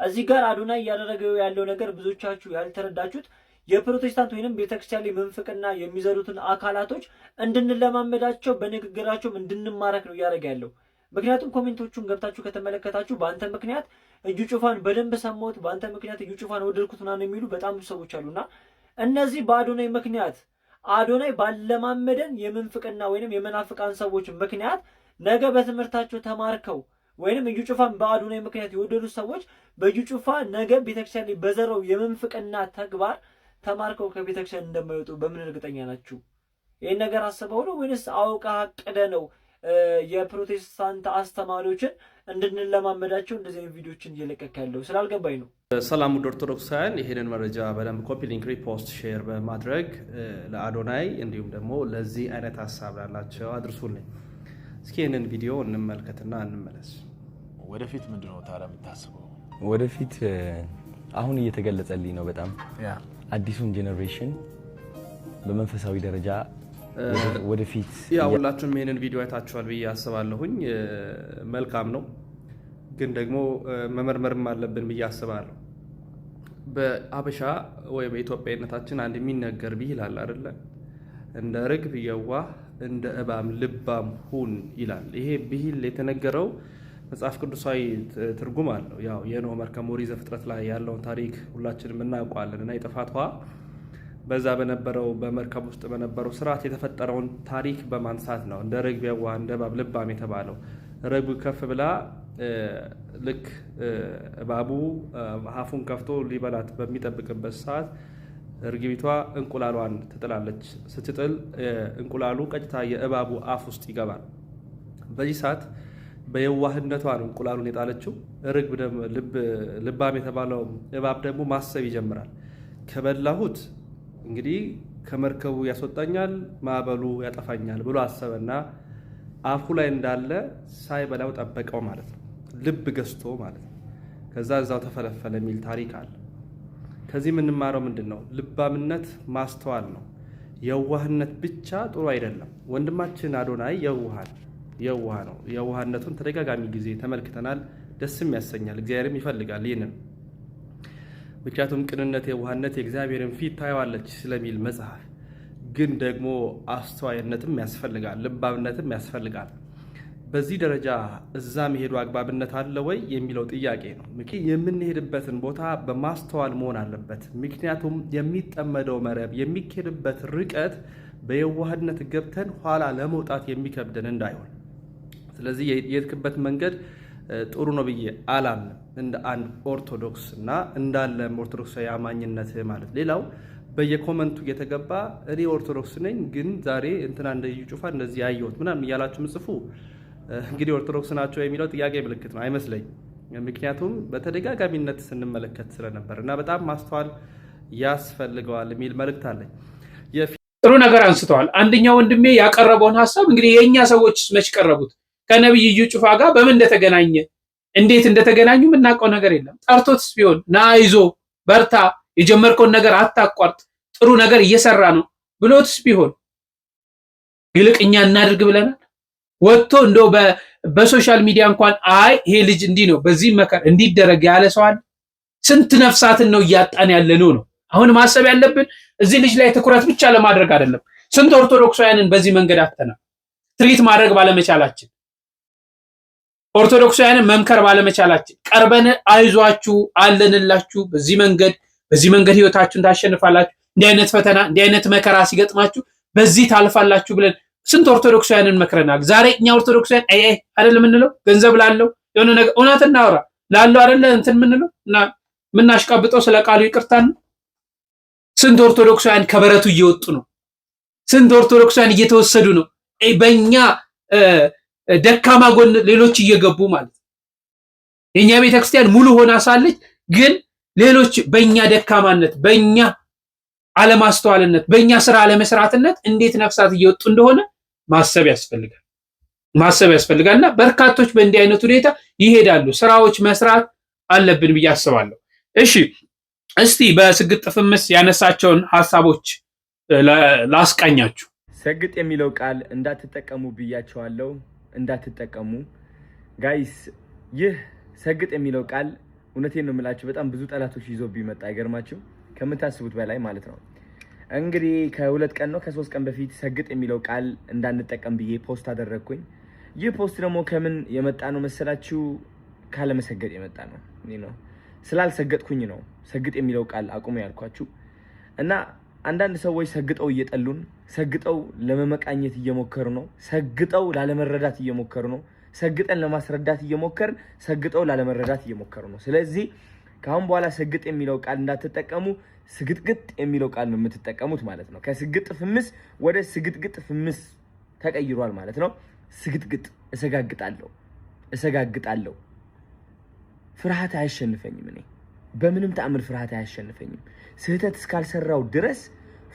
እዚህ ጋር አዶናይ እያደረገው ያለው ነገር ብዙዎቻችሁ ያልተረዳችሁት የፕሮቴስታንት ወይንም ቤተክርስቲያን ላይ መንፍቅና የሚዘሩትን አካላቶች እንድንለማመዳቸው በንግግራቸውም እንድንማረክ ነው እያደረገ ያለው። ምክንያቱም ኮሜንቶቹን ገብታችሁ ከተመለከታችሁ በአንተ ምክንያት እዩ ጩፋን በደንብ ሰማሁት፣ በአንተ ምክንያት እዩ ጩፋን ወደድኩት ምናምን የሚሉ በጣም ብዙ ሰዎች አሉና እነዚህ በአዶናይ ምክንያት አዶናይ ባለማመደን የመንፍቅና ወይንም የመናፍቃን ሰዎች ምክንያት ነገ በትምህርታቸው ተማርከው ወይንም እዩ ጩፋን በአዶናይ ምክንያት የወደዱ ሰዎች በእዩ ጩፋ ነገ ቤተክርስቲያን ላይ በዘረው የመንፍቅና ተግባር ተማርከው ከቤተክርስቲያን እንደማይወጡ በምን እርግጠኛ ናችሁ? ይህን ነገር አስበው ነው ወይንስ አውቀህ አቅደ ነው የፕሮቴስታንት አስተማሪዎችን እንድንለማመዳቸው እንደዚህ አይነት ቪዲዮችን እየለቀቅ ያለው? ስላልገባኝ ነው። ሰላም ውድ ኦርቶዶክሳውያን፣ ይህንን መረጃ በደንብ ኮፒ ሊንክ፣ ሪፖስት፣ ሼር በማድረግ ለአዶናይ እንዲሁም ደግሞ ለዚህ አይነት ሀሳብ ላላቸው አድርሱልኝ። እስኪ ይህንን ቪዲዮ እንመልከትና እንመለስ። ወደፊት ምንድነው ታዲያ የምታስበው? ወደፊት አሁን እየተገለጸልኝ ነው በጣም አዲሱን ጄኔሬሽን በመንፈሳዊ ደረጃ ወደፊት ሁላችሁም ይህንን ቪዲዮ አይታችኋል ብዬ አስባለሁኝ። መልካም ነው፣ ግን ደግሞ መመርመርም አለብን ብዬ አስባለሁ። በአበሻ ወይ በኢትዮጵያዊነታችን አንድ የሚነገር ብሂል አለ አይደለ? እንደ ርግብ የዋህ እንደ እባብ ልባም ሁን ይላል። ይሄ ብሂል የተነገረው መጽሐፍ ቅዱሳዊ ትርጉም አለው። ያው የኖህ መርከብ ኦሪት ዘፍጥረት ላይ ያለውን ታሪክ ሁላችንም እናውቀዋለን እና የጥፋት ውሃ በዛ በነበረው በመርከብ ውስጥ በነበረው ስርዓት የተፈጠረውን ታሪክ በማንሳት ነው እንደ ርግብ የዋህ እንደ እባብ ልባም የተባለው። ርግብ ከፍ ብላ ልክ እባቡ አፉን ከፍቶ ሊበላት በሚጠብቅበት ሰዓት እርግቢቷ እንቁላሏን ትጥላለች። ስትጥል እንቁላሉ ቀጥታ የእባቡ አፍ ውስጥ ይገባል። በዚህ ሰዓት በየዋህነቷ ነው እንቁላሉን የጣለችው። ርግብ ደግሞ ልባም የተባለው እባብ ደግሞ ማሰብ ይጀምራል። ከበላሁት እንግዲህ ከመርከቡ ያስወጣኛል፣ ማዕበሉ ያጠፋኛል ብሎ አሰበና አፉ ላይ እንዳለ ሳይበላው ጠበቀው ማለት ነው። ልብ ገዝቶ ማለት ነው። ከዛ እዛው ተፈለፈለ የሚል ታሪክ አለ። ከዚህ የምንማረው ምንድን ነው? ልባምነት ማስተዋል ነው። የዋህነት ብቻ ጥሩ አይደለም። ወንድማችን አዶናይ የዋህ ነው። የዋህነቱን ተደጋጋሚ ጊዜ ተመልክተናል። ደስም ያሰኛል። እግዚአብሔርም ይፈልጋል ይህንን። ምክንያቱም ቅንነት፣ የዋህነት የእግዚአብሔርን ፊት ታየዋለች ስለሚል መጽሐፍ። ግን ደግሞ አስተዋይነትም ያስፈልጋል፣ ልባምነትም ያስፈልጋል። በዚህ ደረጃ እዛ መሄዱ አግባብነት አለ ወይ የሚለው ጥያቄ ነው። የምንሄድበትን ቦታ በማስተዋል መሆን አለበት። ምክንያቱም የሚጠመደው መረብ የሚኬድበት ርቀት በየዋህነት ገብተን ኋላ ለመውጣት የሚከብደን እንዳይሆን። ስለዚህ የሄድክበት መንገድ ጥሩ ነው ብዬ አላምንም፣ እንደ አንድ ኦርቶዶክስ እና እንዳለም ኦርቶዶክሳዊ አማኝነት ማለት። ሌላው በየኮመንቱ እየተገባ እኔ ኦርቶዶክስ ነኝ ግን ዛሬ እንትና እንደ እዩ ጩፋ እንደዚህ ያየሁት ምናምን እያላችሁ ምጽፉ እንግዲህ ኦርቶዶክስ ናቸው የሚለው ጥያቄ ምልክት ነው አይመስለኝም። ምክንያቱም በተደጋጋሚነት ስንመለከት ስለነበር እና በጣም ማስተዋል ያስፈልገዋል የሚል መልእክት አለኝ። ጥሩ ነገር አንስተዋል። አንደኛው ወንድሜ ያቀረበውን ሀሳብ እንግዲህ የእኛ ሰዎች መች ቀረቡት? ከነብይ እዩ ጩፋ ጋር በምን እንደተገናኘ እንዴት እንደተገናኙ የምናውቀው ነገር የለም። ጠርቶትስ ቢሆን ና ይዞ በርታ፣ የጀመርከውን ነገር አታቋርጥ፣ ጥሩ ነገር እየሰራ ነው ብሎትስ ቢሆን ይልቅ እኛ እናድርግ ብለናል። ወጥቶ እንደው በሶሻል ሚዲያ እንኳን አይ ይሄ ልጅ እንዲህ ነው በዚህ መከር እንዲደረግ ያለ ሰው አለ? ስንት ነፍሳትን ነው እያጣን ያለነው ነው። አሁን ማሰብ ያለብን እዚህ ልጅ ላይ ትኩረት ብቻ ለማድረግ አይደለም። ስንት ኦርቶዶክሳውያንን በዚህ መንገድ አተናል። ትሪት ማድረግ ባለመቻላችን፣ ኦርቶዶክሳውያንን መምከር ባለመቻላችን፣ ቀርበን አይዟችሁ አለንላችሁ፣ በዚህ መንገድ ህይወታችሁን ታሸንፋላችሁ፣ እንዲህ አይነት ፈተና እንዲህ አይነት መከራ ሲገጥማችሁ በዚህ ታልፋላችሁ ብለን ስንት ኦርቶዶክሳውያንን መክረናል። ዛሬ እኛ ኦርቶዶክሳውያን አይደለም እንለው ገንዘብ ላለው የሆነ ነገር እውነት እናወራ ላለው አይደለ እንትን ምንለው እና ምናሽቃብጠው ስለ ቃሉ ይቅርታን። ስንት ኦርቶዶክሳውያን ከበረቱ እየወጡ ነው። ስንት ኦርቶዶክሳውያን እየተወሰዱ ነው። በእኛ ደካማ ጎን ሌሎች እየገቡ ማለት ነው። የኛ ቤተክርስቲያን ሙሉ ሆና ሳለች ግን ሌሎች በእኛ ደካማነት፣ በእኛ አለማስተዋልነት፣ በእኛ ስራ አለመስራትነት እንዴት ነፍሳት እየወጡ እንደሆነ ማሰብ ያስፈልጋልና በርካቶች በእንዲህ አይነት ሁኔታ ይሄዳሉ። ስራዎች መስራት አለብን ብዬ አስባለሁ። እሺ እስቲ በስግጥ ፍምስ ያነሳቸውን ሐሳቦች ላስቃኛችሁ። ሰግጥ የሚለው ቃል እንዳትጠቀሙ ብያቸዋለሁ። እንዳትጠቀሙ ጋይስ። ይህ ሰግጥ የሚለው ቃል እውነቴን ነው የምላችሁ በጣም ብዙ ጠላቶች ይዞ ቢመጣ አይገርማችሁ? ከምታስቡት በላይ ማለት ነው። እንግዲህ ከ2 ቀን ነው ከ3 ቀን በፊት ሰግጥ የሚለው ቃል እንዳንጠቀም ብዬ ፖስት አደረግኩኝ። ይህ ፖስት ደግሞ ከምን የመጣ ነው መሰላችሁ? ካለመሰገጥ የመጣ ነው። ስላልሰገጥኩኝ ነው ሰግጥ የሚለው ቃል አቁሙ ያልኳችሁ። እና አንዳንድ ሰዎች ሰግጠው እየጠሉን፣ ሰግጠው ለመመቃኘት እየሞከሩ ነው፣ ሰግጠው ላለመረዳት እየሞከሩ ነው፣ ሰግጠን ለማስረዳት እየሞከርን ሰግጠው ላለመረዳት እየሞከሩ ነው። ስለዚህ ከአሁን በኋላ ሰግጥ የሚለው ቃል እንዳትጠቀሙ፣ ስግጥግጥ የሚለው ቃል ነው የምትጠቀሙት ማለት ነው። ከስግጥ ፍምስ ወደ ስግጥግጥ ፍምስ ተቀይሯል ማለት ነው። ስግጥግጥ እሰጋግጣለሁ። ፍርሃት አያሸንፈኝም። እኔ በምንም ተአምር ፍርሃት አያሸንፈኝም። ስህተት እስካልሰራው ድረስ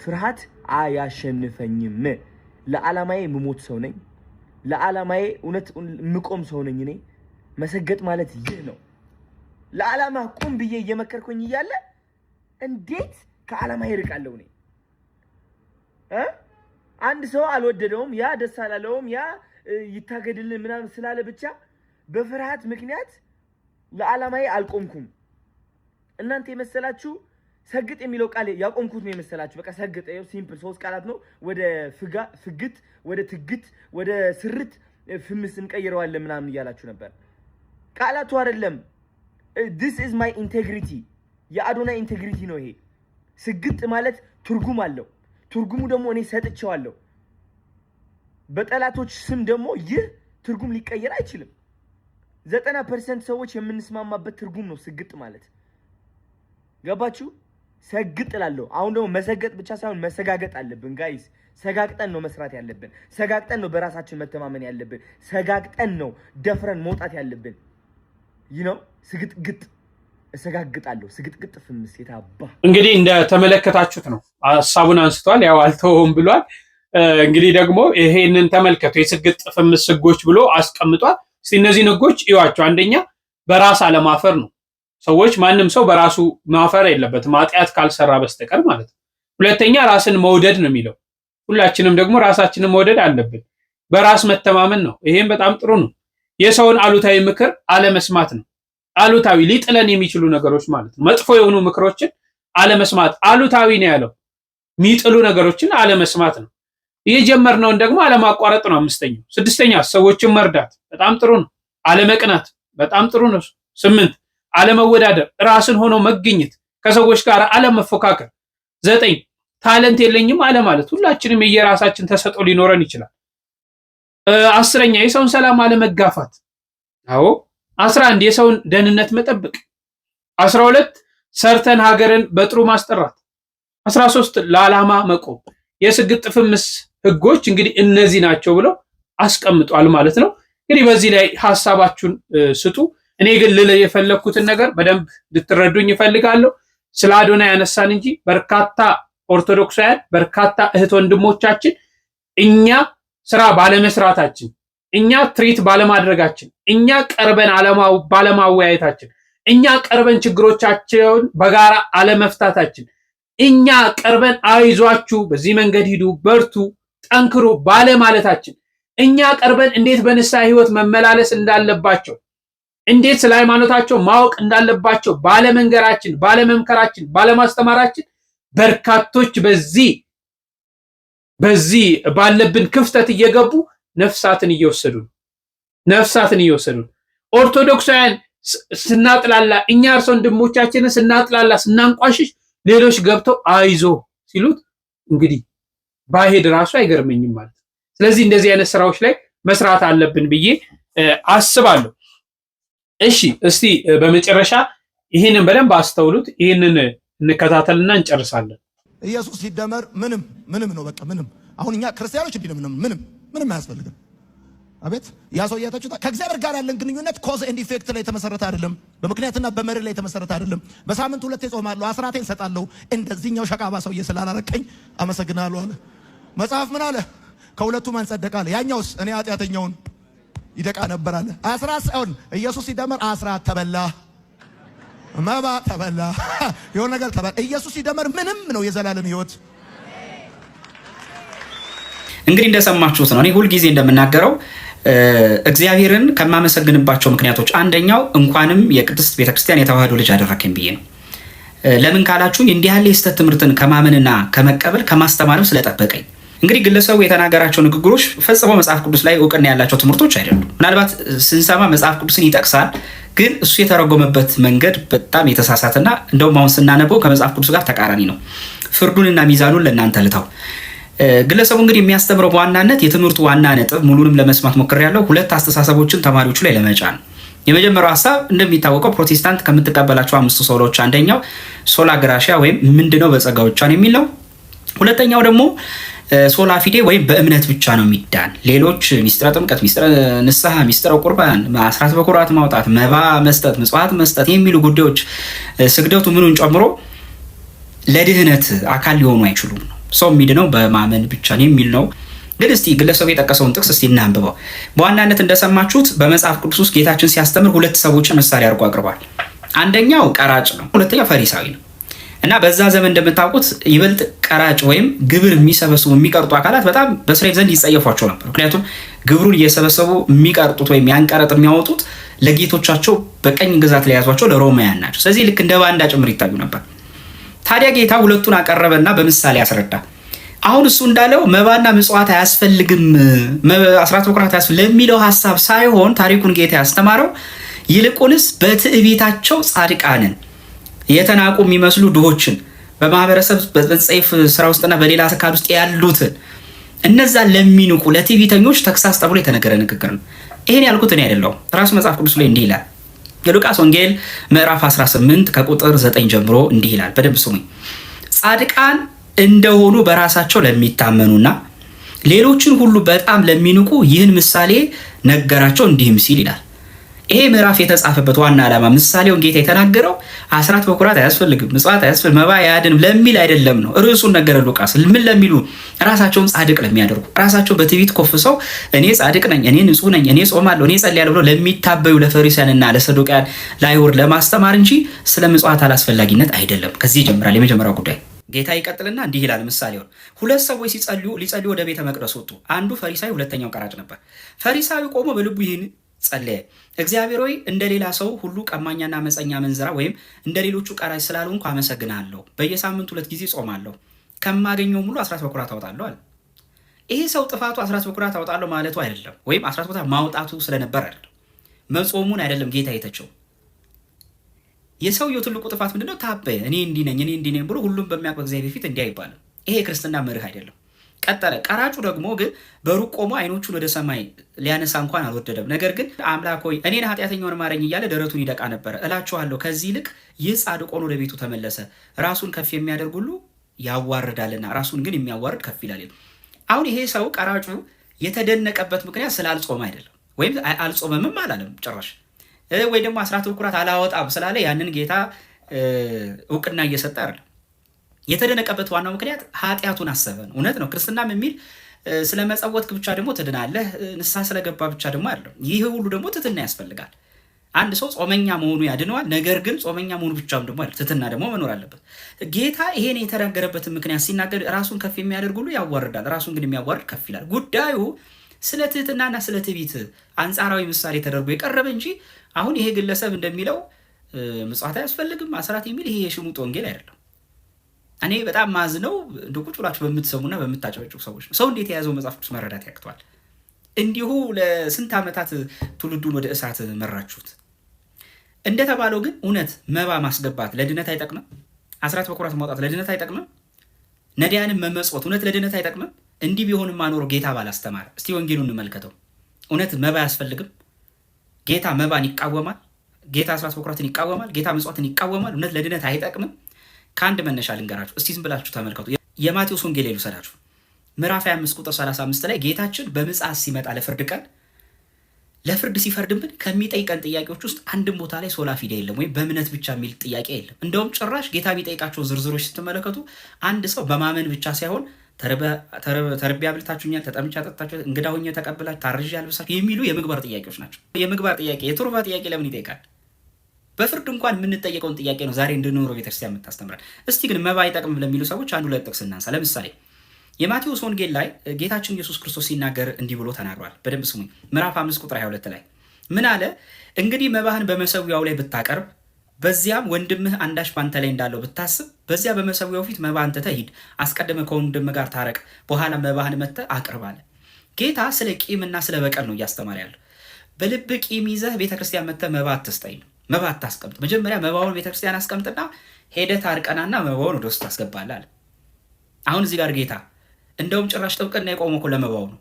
ፍርሃት አያሸንፈኝም። ለዓላማዬ ምሞት ሰው ነኝ። ለዓላማዬ እውነት ምቆም ሰው ነኝ። እኔ መሰገጥ ማለት ይህ ነው። ለዓላማ ቁም ብዬ እየመከርኩኝ እያለ እንዴት ከዓላማዬ እርቃለሁ? እኔ አንድ ሰው አልወደደውም፣ ያ ደስ አላለውም፣ ያ ይታገድልን ምናምን ስላለ ብቻ በፍርሃት ምክንያት ለዓላማዬ አልቆምኩም። እናንተ የመሰላችሁ ሰግጥ የሚለው ቃል ያቆምኩት ነው የመሰላችሁ። በቃ ሰግጥ ይኸው ሲምፕል 3 ቃላት ነው። ወደ ፍግት፣ ወደ ትግት፣ ወደ ስርት ፍምስ እንቀይረዋለን ምናምን እያላችሁ ነበር። ቃላቱ አይደለም። this is my integrity የአዶናይ ኢንቴግሪቲ ነው ይሄ። ስግጥ ማለት ትርጉም አለው። ትርጉሙ ደግሞ እኔ ሰጥቼዋለሁ። በጠላቶች ስም ደግሞ ይህ ትርጉም ሊቀየር አይችልም። 90% ሰዎች የምንስማማበት ትርጉም ነው ስግጥ ማለት። ገባችሁ? ሰግጥ እላለሁ። አሁን ደግሞ መሰገጥ ብቻ ሳይሆን መሰጋገጥ አለብን ጋይስ። ሰጋግጠን ነው መስራት ያለብን። ሰጋግጠን ነው በራሳችን መተማመን ያለብን። ሰጋግጠን ነው ደፍረን መውጣት ያለብን። ስግጥግጥ እሰጋግጣለሁ። ስግጥግጥ ፍምስ የታባ እንግዲህ እንደተመለከታችሁት ነው ሐሳቡን አንስቷል። ያው አልተወውም ብሏል። እንግዲህ ደግሞ ይሄንን ተመልከቱ። የስግጥ ፍምስ ህጎች ብሎ አስቀምጧል። እስቲ እነዚህን ህጎች እዩዋቸው። አንደኛ በራስ አለማፈር ነው። ሰዎች ማንም ሰው በራሱ ማፈር የለበትም ኃጢአት ካልሰራ በስተቀር ማለት ነው። ሁለተኛ ራስን መውደድ ነው የሚለው። ሁላችንም ደግሞ ራሳችንን መውደድ አለብን። በራስ መተማመን ነው። ይሄም በጣም ጥሩ ነው። የሰውን አሉታዊ ምክር አለመስማት ነው። አሉታዊ ሊጥለን የሚችሉ ነገሮች ማለት ነው። መጥፎ የሆኑ ምክሮችን አለመስማት አሉታዊ ነው ያለው። የሚጥሉ ነገሮችን አለመስማት ነው። የጀመርነውን ደግሞ አለማቋረጥ ነው አምስተኛው። ስድስተኛ ሰዎችን መርዳት በጣም ጥሩ ነው። አለመቅናት በጣም ጥሩ ነው። 8 አለመወዳደር፣ ራስን ሆኖ መገኘት፣ ከሰዎች ጋር አለመፎካከር። 9 ታለንት የለኝም አለ ማለት። ሁላችንም የየራሳችን ተሰጥኦ ሊኖረን ይችላል። 10ኛ የሰውን ሰላም አለመጋፋት። አዎ 11 የሰውን ደህንነት መጠበቅ። 12 ሰርተን ሀገርን በጥሩ ማስጠራት። 13 ለዓላማ መቆም። የስግጥ ፍምስ ህጎች እንግዲህ እነዚህ ናቸው ብለው አስቀምጧል ማለት ነው። እንግዲህ በዚህ ላይ ሐሳባችሁን ስጡ። እኔ ግን ልል የፈለኩትን ነገር በደንብ እንድትረዱኝ ይፈልጋለሁ። ስለ አዶናይ ያነሳን እንጂ በርካታ ኦርቶዶክሳውያን በርካታ እህት ወንድሞቻችን እኛ ስራ ባለመስራታችን፣ እኛ ትሪት ባለማድረጋችን፣ እኛ ቀርበን ባለማወያየታችን፣ እኛ ቀርበን ችግሮቻቸውን በጋራ አለመፍታታችን፣ እኛ ቀርበን አይዟችሁ በዚህ መንገድ ሂዱ በርቱ ጠንክሩ ባለማለታችን፣ እኛ ቀርበን እንዴት በንስሐ ህይወት መመላለስ እንዳለባቸው እንዴት ስለ ሃይማኖታቸው ማወቅ እንዳለባቸው ባለመንገራችን፣ ባለመምከራችን፣ ባለማስተማራችን በርካቶች በዚህ ባለብን ክፍተት እየገቡ ነፍሳትን እየወሰዱ ኦርቶዶክሳውያን ስናጥላላ እኛ እርስ ወንድሞቻችንን ስናጥላላ ስናንቋሽሽ ሌሎች ገብተው አይዞ ሲሉት እንግዲህ ባሄድ ራሱ አይገርመኝም ማለት ነው። ስለዚህ እንደዚህ አይነት ስራዎች ላይ መስራት አለብን ብዬ አስባለሁ። እሺ እስቲ በመጨረሻ ይህንን በደንብ አስተውሉት። ይህንን እንከታተልና እንጨርሳለን። ኢየሱስ ሲደመር ምንም ነው። በቃ ምንም። አሁን እኛ ክርስቲያኖች እንዲህ ነው። ምንም አያስፈልግም። አቤት ያሶያታችሁ ከእግዚአብሔር ጋር ያለን ግንኙነት ኮዝ ኤንድ ኢፌክት ላይ የተመሰረተ አይደለም። በምክንያትና በመርህ ላይ የተመሰረተ አይደለም። በሳምንት 2 ጾማለሁ፣ አስራቴን እሰጣለሁ። እንደዚህኛው ሸቃባ ሰውዬ ስላላረከኝ አመሰግናለሁ አለ። መጽሐፍ ምን አለ? ከሁለቱ ማን ጸደቀ አለ። ያኛውስ እኔ ኃጢአተኛውን ይደቃ ነበር አለ። አስራት ኢየሱስ ሲደመር አስራት ተበላ፣ መባ ተበላ፣ የሆነ ነገር ተበላ። ኢየሱስ ሲደመር ምንም ነው የዘላለም ህይወት። እንግዲህ እንደሰማችሁት ነው። እኔ ሁልጊዜ እንደምናገረው እግዚአብሔርን ከማመሰግንባቸው ምክንያቶች አንደኛው እንኳንም የቅድስት ቤተክርስቲያን የተዋህዶ ልጅ አደረከኝ ብዬ ነው። ለምን ካላችሁኝ እንዲህ ያለ የስተት ትምህርትን ከማመንና ከመቀበል ከማስተማርም ስለጠበቀኝ። እንግዲህ ግለሰቡ የተናገራቸው ንግግሮች ፈጽሞ መጽሐፍ ቅዱስ ላይ እውቅና ያላቸው ትምህርቶች አይደሉም። ምናልባት ስንሰማ መጽሐፍ ቅዱስን ይጠቅሳል፣ ግን እሱ የተረጎመበት መንገድ በጣም የተሳሳተና እንደውም አሁን ስናነበው ከመጽሐፍ ቅዱስ ጋር ተቃራኒ ነው። ፍርዱንና ሚዛኑን ለእናንተ ልተው። ግለሰቡ እንግዲህ የሚያስተምረው በዋናነት የትምህርቱ ዋና ነጥብ ሙሉንም ለመስማት ሞክሬያለሁ። 2 አስተሳሰቦችን ተማሪዎቹ ላይ ለመጫን። የመጀመሪያው ሀሳብ እንደሚታወቀው ፕሮቴስታንት ከምትቀበላቸው 5 ሶሎች አንደኛው ሶላ ግራሺያ ወይም ምንድነው በጸጋዎቿን የሚል ነው። ሁለተኛው ደግሞ ሶላ ፊዴ ወይም በእምነት ብቻ ነው የሚዳን። ሌሎች ሚስጥረ ጥምቀት፣ ሚስጥረ ንስሐ፣ ሚስጥረ ቁርባን፣ አስራት በኩራት ማውጣት፣ መባ መስጠት፣ ምጽዋት መስጠት የሚሉ ጉዳዮች ስግደቱ ምኑን ጨምሮ ለድህነት አካል ሊሆኑ አይችሉም ነው። ሰው የሚድነው በማመን ብቻ ነው የሚል ነው። ግን እስቲ ግለሰቡ የጠቀሰውን ጥቅስ እስቲ እናንብበው። በዋናነት እንደሰማችሁት በመጽሐፍ ቅዱስ ውስጥ ጌታችን ሲያስተምር 2 ሰዎችን ምሳሌ አድርጎ አቅርቧል። አንደኛው ቀራጭ ነው፣ ሁለተኛው ፈሪሳዊ ነው። እና በዛ ዘመን እንደምታውቁት ይበልጥ ቀራጭ ወይም ግብር የሚሰበስቡ የሚቀርጡ አካላት በጣም በእስራኤል ዘንድ ይጸየፏቸው ነበር። ምክንያቱም ግብሩን እየሰበሰቡ የሚቀርጡት ወይም ያንቀረጥ የሚያወጡት ለጌቶቻቸው በቀኝ ግዛት ላይ ያዟቸው ለሮማውያን ናቸው። ስለዚህ ልክ እንደ ባንዳ ጭምር ይታዩ ነበር። ታዲያ ጌታ 2ቱን አቀረበና በምሳሌ ያስረዳ። አሁን እሱ እንዳለው መባና ምጽዋት አያስፈልግም፣ አስራት በኩራት አያስፈልግም ለሚለው ሐሳብ ሳይሆን ታሪኩን ጌታ ያስተማረው ይልቁንስ በትዕቢታቸው ጻድቃንን የተናቁ የሚመስሉ ድሆችን በማህበረሰብ በጸይፍ ስራ ውስጥና በሌላ አካል ውስጥ ያሉትን እነዛ ለሚንቁ ለትዕቢተኞች ተክሳስ ተብሎ የተነገረ ንግግር ነው። ይሄን ያልኩት እኔ አይደለሁም። ራሱ መጽሐፍ ቅዱስ ላይ እንዲህ ይላል። የሉቃስ ወንጌል ምዕራፍ 18 ከቁጥር 9 ጀምሮ እንዲህ ይላል። በደንብ ስሙኝ። ጻድቃን እንደሆኑ በራሳቸው ለሚታመኑና ሌሎችን ሁሉ በጣም ለሚንቁ ይህን ምሳሌ ነገራቸው እንዲህም ሲል ይላል። ይሄ ምዕራፍ የተጻፈበት ዋና ዓላማ ምሳሌውን ጌታ የተናገረው አስራት በኩራት አያስፈልግም፣ ምጽዋት አያስፈልግም፣ መባ አያድንም ለሚል አይደለም ነው። ርዕሱን ነገረ ሉቃስ ምን ለሚሉ ራሳቸውን ጻድቅ ለሚያደርጉ ራሳቸው በትዕቢት ኮፍሰው እኔ ጻድቅ ነኝ፣ እኔ ንጹህ ነኝ፣ እኔ ጾማለሁ፣ እኔ ጸልያለሁ ብሎ ለሚታበዩ ለፈሪሳውያንና ለሰዱቃውያን ለአይሁድ ለማስተማር እንጂ ስለ ምጽዋት አላስፈላጊነት አይደለም። ከዚህ ይጀምራል የመጀመሪያው ጉዳይ። ጌታ ይቀጥልና እንዲህ ይላል ምሳሌውን። ሁለት ሰዎች ሊጸልዩ ወደ ቤተ መቅደስ ወጡ። አንዱ ፈሪሳዊ፣ ሁለተኛው ቀራጭ ነበር። ፈሪሳዊ ቆሞ በልቡ ይህን ጸለየ። እግዚአብሔር ሆይ እንደ ሌላ ሰው ሁሉ ቀማኛና አመፀኛ መንዝራ ወይም እንደ ሌሎቹ ቀራጭ ስላልሆንኩ አመሰግናለሁ። በየሳምንቱ 2 ጊዜ ጾማለሁ፣ ከማገኘውም ሁሉ አስራት በኩራት አወጣለሁ አለ። ይሄ ሰው ጥፋቱ አስራት በኩራት አወጣለሁ ማለቱ አይደለም፣ ወይም አስራት በኩራት ማውጣቱ ስለነበር አይደለም፣ መጾሙን አይደለም ጌታ የተቸው። የሰውየው ትልቁ ጥፋት ምንድነው? ታበየ። እኔ እንዲህ ነኝ ብሎ ሁሉም በሚያውቅ እግዚአብሔር ፊት እንዲህ አይባልም። ይሄ የክርስትና መርህ አይደለም። ቀጠለ። ቀራጩ ደግሞ ግን በሩቅ ቆሞ አይኖቹን ወደ ሰማይ ሊያነሳ እንኳን አልወደደም። ነገር ግን አምላክ ሆይ እኔን ኃጢአተኛውን ማረኝ እያለ ደረቱን ይደቃ ነበረ። እላችኋለሁ ከዚህ ይልቅ ይህ ጻድቅ ሆኖ ወደ ቤቱ ተመለሰ። ራሱን ከፍ የሚያደርግ ሁሉ ያዋርዳልና ራሱን ግን የሚያዋርድ ከፍ ይላል። አሁን ይሄ ሰው ቀራጩ የተደነቀበት ምክንያት ስላልጾመ አይደለም፣ ወይም አልጾመምም አላለም ጭራሽ፣ ወይ ደግሞ አስራት በኩራት አላወጣም ስላለ ያንን ጌታ እውቅና እየሰጠ አይደለም። የተደነቀበት ዋናው ምክንያት ኃጢአቱን አሰበ ነው። እውነት ነው። ክርስትናም የሚል ስለ መጸወትክ ብቻ ደግሞ ትድናለህ፣ ንስሐ ስለገባ ብቻ ደግሞ አይደለም። ይህ ሁሉ ደግሞ ትትና ያስፈልጋል። አንድ ሰው ጾመኛ መሆኑ ያድነዋል። ነገር ግን ጾመኛ መሆኑ ብቻም ደግሞ አይደለም፣ ትትና ደግሞ መኖር አለበት። ጌታ ይሄን የተናገረበትን ምክንያት ሲናገር ራሱን ከፍ የሚያደርግ ሁሉ ያዋርዳል፣ ራሱን ግን የሚያዋርድ ከፍ ይላል። ጉዳዩ ስለ ትህትናና ስለ ትዕቢት አንጻራዊ ምሳሌ ተደርጎ የቀረበ እንጂ አሁን ይሄ ግለሰብ እንደሚለው ምጽዋት አያስፈልግም አስራት የሚል ይሄ የሽሙጥ ወንጌል አይደለም። እኔ በጣም ማዝነው እንደ ቁጭ ብላችሁ በምትሰሙና በምታጨበጭቡ ሰዎች ነው። ሰው እንዴት የያዘው መጽሐፍ ቅዱስ መረዳት ያቅተዋል? እንዲሁ ለስንት ዓመታት ትውልዱን ወደ እሳት መራችሁት። እንደተባለው ግን እውነት መባ ማስገባት ለድነት አይጠቅምም። አስራት በኩራት ማውጣት ለድነት አይጠቅምም። ነዳያንን መመጽወት እውነት ለድነት አይጠቅምም። እንዲህ ቢሆንም ማኖሩ ጌታ ባላስተማረ። እስቲ ወንጌሉን እንመልከተው። እውነት መባ አያስፈልግም? ጌታ መባን ይቃወማል። ጌታ አስራት በኩራትን ይቃወማል። ጌታ ምጽዋትን ይቃወማል። እውነት ለድነት አይጠቅምም። ከአንድ መነሻ ልንገራችሁ። እስቲ ዝም ብላችሁ ተመልከቱ። የማቴዎስ ወንጌል ልውሰዳችሁ። ምዕራፍ 25 ቁጥር 35 ላይ ጌታችን በምጽአት ሲመጣ ለፍርድ ቀን ለፍርድ ሲፈርድብን ከሚጠይቀን ጥያቄዎች ውስጥ አንድም ቦታ ላይ ሶላ ፊዴ የለም፣ ወይም በእምነት ብቻ የሚል ጥያቄ የለም። እንደውም ጭራሽ ጌታ የሚጠይቃቸውን ዝርዝሮች ስትመለከቱ አንድ ሰው በማመን ብቻ ሳይሆን ተርቤ አብልታችሁኛል፣ ተጠምቼ አጠጥታችሁ፣ እንግዳ ሆኜ ተቀብላችሁ፣ ታርዤ አልብሳችሁ የሚሉ የምግባር ጥያቄዎች ናቸው። የምግባር ጥያቄ የቱርባ ጥያቄ ለምን ይጠይቃል? በፍርድ እንኳን የምንጠየቀውን ጥያቄ ነው ዛሬ እንድንኖረው ቤተክርስቲያን የምታስተምራል። እስቲ ግን መባ አይጠቅምም ለሚሉ ሰዎች አንዱ ላይ ጥቅስ እናንሳ። ለምሳሌ የማቴዎስ ወንጌል ላይ ጌታችን ኢየሱስ ክርስቶስ ሲናገር እንዲህ ብሎ ተናግሯል። በደንብ ስሙኝ። ምዕራፍ 5 ቁጥር 22 ላይ ምን አለ? እንግዲህ መባህን በመሰዊያው ላይ ብታቀርብ፣ በዚያም ወንድምህ አንዳች ባንተ ላይ እንዳለው ብታስብ፣ በዚያ በመሰዊያው ፊት መባህን ትተህ ሂድ፣ አስቀድመ ከወንድምህ ጋር ታረቅ፣ በኋላ መባህን መጥተህ አቅርብ አለ። ጌታ ስለ ቂምና ስለ በቀል ነው እያስተማር ያለው። በልብ ቂም ይዘህ ቤተክርስቲያን መጥተህ መባ አትስጠኝ ነው። መባ አታስቀምጥ። መጀመሪያ መባውን ቤተክርስቲያን አስቀምጥና ሄደህ ታርቀናና መባውን ወደ ውስጥ ታስገባለህ አለ። አሁን እዚህ ጋር ጌታ እንደውም ጭራሽ ጥብቅና የቆመው እኮ ለመባው ነው።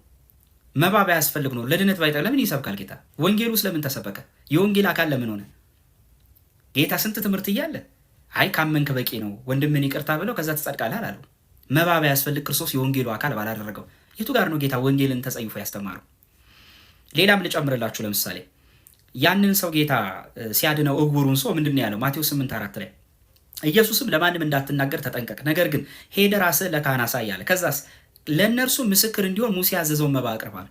መባ ባያስፈልግ ነው ለድነት ባይጠቅ ለምን ይሰብካል ጌታ? ወንጌሉ ስለምን ተሰበከ? የወንጌል አካል ለምን ሆነ? ጌታ ስንት ትምህርት እያለ አይ ካመንክ በቂ ነው ወንድምን ይቅርታ ብለው ከዛ ትጸድቃለህ አላለው። መባ ባያስፈልግ ክርስቶስ የወንጌሉ አካል ባላደረገው የቱ ጋር ነው ጌታ ወንጌልን ተጸይፎ ያስተማረው? ሌላም ልጨምርላችሁ። ለምሳሌ ያንን ሰው ጌታ ሲያድነው እውሩን ሰው ምንድን ነው ያለው? ማቴዎስ 8:4 ላይ ኢየሱስም ለማንም እንዳትናገር ተጠንቀቅ፣ ነገር ግን ሄደ ራስህ ለካህን አሳይ አለ። ከዛስ ለእነርሱ ምስክር እንዲሆን ሙሴ ያዘዘውን መባ አቅርባል።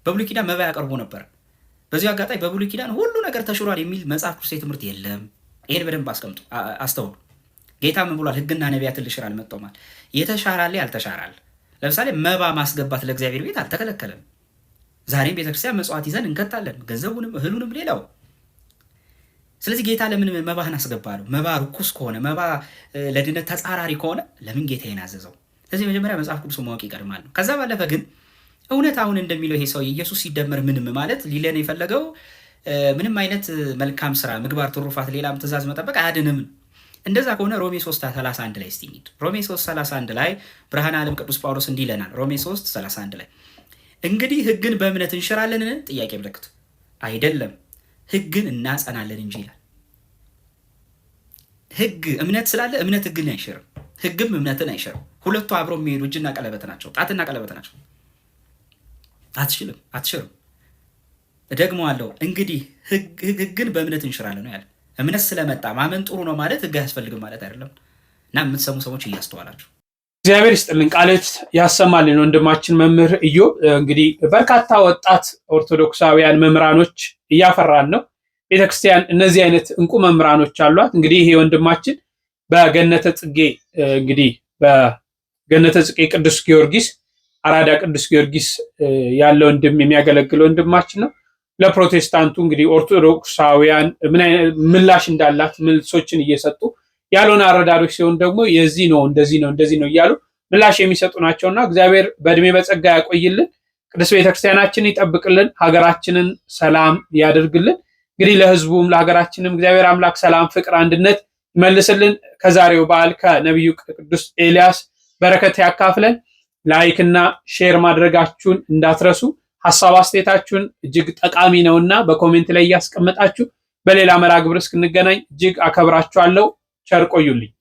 በብሉይ ኪዳን መባ ያቀርቡ ነበር። በዚሁ አጋጣሚ በብሉይ ኪዳን ሁሉ ነገር ተሽሯል የሚል መጽሐፍ ቅዱስ ትምህርት የለም። ይሄን በደንብ አስተውሉ። ጌታ ምን ብሏል? ሕግና ነቢያትን ልሽር አልመጣሁም። የተሻራል ያልተሻራል። ለምሳሌ መባ ማስገባት ለእግዚአብሔር ቤት አልተከለከለም። ዛሬም ቤተክርስቲያን መጽዋዕት ይዘን እንከታለን፣ ገንዘቡንም እህሉንም ሌላው። ስለዚህ ጌታ ለምን መባህን አስገባለሁ? መባ ርኩስ ከሆነ መባ ለድነት ተጻራሪ ከሆነ ለምን ጌታ አዘዘው? ስለዚህ መጀመሪያ መጽሐፍ ቅዱስ ማወቅ ይቀድማል ነው። ከዛ ባለፈ ግን እውነት አሁን እንደሚለው ይሄ ሰው ኢየሱስ ሲደመር ምንም ማለት ሊለን የፈለገው ምንም አይነት መልካም ስራ፣ ምግባር፣ ትሩፋት፣ ሌላም ትእዛዝ መጠበቅ አያድንም። እንደዛ ከሆነ ሮሜ 3:31 ላይ እስቲ እንሂድ። ሮሜ 3:31 ላይ ብርሃነ ዓለም ቅዱስ ጳውሎስ እንዲህ ይለናል። ሮሜ 3:31 ላይ እንግዲህ ሕግን በእምነት እንሽራለንን? ጥያቄ ምልክት አይደለም፣ ሕግን እናጸናለን እንጂ ይላል። ሕግ እምነት ስላለ እምነት ሕግን አይሽርም፣ ሕግም እምነትን አይሽርም። ሁለቱ አብረው የሚሄዱ እጅና ቀለበት ናቸው፣ ጣትና ቀለበት ናቸው። አትሽርም። ደግሞ አለው እንግዲህ ሕግን በእምነት እንሽራለን ነው ያለ። እምነት ስለመጣ ማመን ጥሩ ነው ማለት ሕግ አያስፈልግም ማለት አይደለም። እና የምትሰሙ ሰዎች እያስተዋላችሁ እግዚአብሔር ይስጥልን፣ ቃልት ያሰማልን። ወንድማችን መምህር ኢዮብ እንግዲህ በርካታ ወጣት ኦርቶዶክሳውያን መምህራኖች እያፈራን ነው ቤተክርስቲያን። እነዚህ አይነት እንቁ መምህራኖች አሏት። እንግዲህ ይሄ ወንድማችን በገነተ ጽጌ እንግዲህ በገነተ ጽጌ ቅዱስ ጊዮርጊስ አራዳ ቅዱስ ጊዮርጊስ ያለ ወንድም የሚያገለግል ወንድማችን ነው። ለፕሮቴስታንቱ እንግዲህ ኦርቶዶክሳውያን ምን አይነት ምላሽ እንዳላት መልሶችን እየሰጡ ያልሆነ አረዳዶች ሲሆን ደግሞ የዚህ ነው እንደዚህ ነው እያሉ ምላሽ የሚሰጡ ናቸውና እግዚአብሔር በእድሜ በጸጋ ያቆይልን፣ ቅዱስ ቤተክርስቲያናችንን ይጠብቅልን፣ ሀገራችንን ሰላም ያደርግልን። እንግዲህ ለህዝቡም ለሀገራችንም እግዚአብሔር አምላክ ሰላም፣ ፍቅር፣ አንድነት ይመልስልን። ከዛሬው በዓል ከነቢዩ ቅዱስ ኤልያስ በረከት ያካፍለን። ላይክ እና ሼር ማድረጋችሁን እንዳትረሱ። ሐሳብ አስተያየታችሁን እጅግ ጠቃሚ ነውና በኮሜንት ላይ እያስቀመጣችሁ በሌላ መርሃ ግብር እስክንገናኝ እጅግ አከብራችኋለሁ። ቸር ቆዩልኝ።